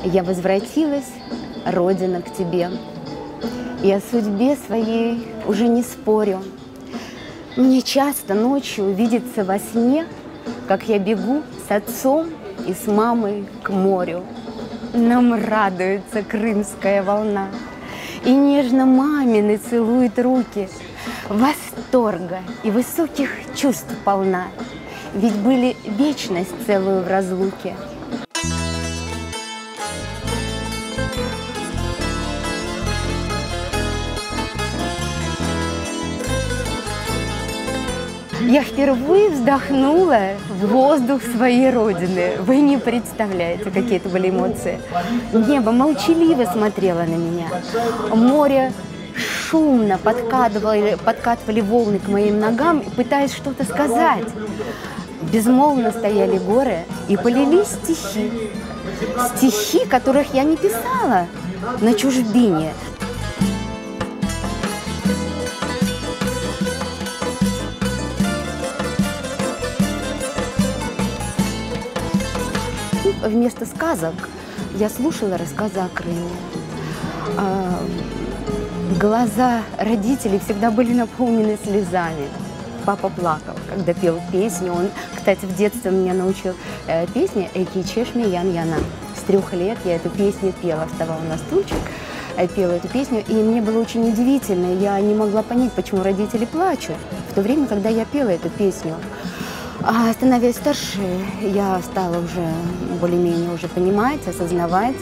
Я возвратилась, Родина, к тебе, и о судьбе своей уже не спорю. Мне часто ночью видится во сне, как я бегу с отцом и с мамой к морю. Нам радуется крымская волна, и нежно мамины целует руки. Восторга и высоких чувств полна, ведь были вечность целую в разлуке. Я впервые вздохнула в воздух своей родины. Вы не представляете, какие это были эмоции. Небо молчаливо смотрело на меня. Море шумно подкатывали волны к моим ногам, пытаясь что-то сказать. Безмолвно стояли горы и полились стихи. Стихи, которых я не писала на чужбине. Вместо сказок я слушала рассказы о Крыме. Глаза родителей всегда были наполнены слезами. Папа плакал, когда пел песню. Он, кстати, в детстве меня научил песне «Эки чешми ян яна». С 3 лет я эту песню пела, вставала на стульчик, пела эту песню. И мне было очень удивительно. Я не могла понять, почему родители плачут в то время, когда я пела эту песню. А становясь старше, я стала уже более-менее уже понимать, осознавать.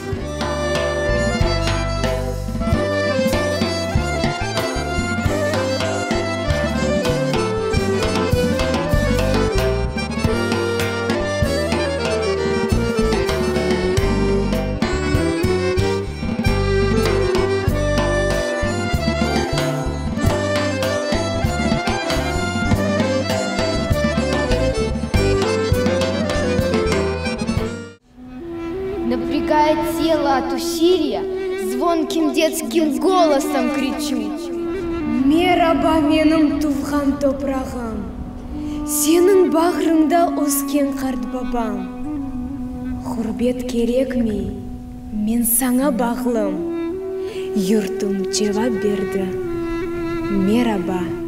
Напрягая тело от усилия, звонким детским голосом кричу: Мераба менің туған топрағым, сенің бағрыңда өскен қарт бабам. Құрбет керек ме, мен саңа бағлым. Юртым жауап берді: Мераба.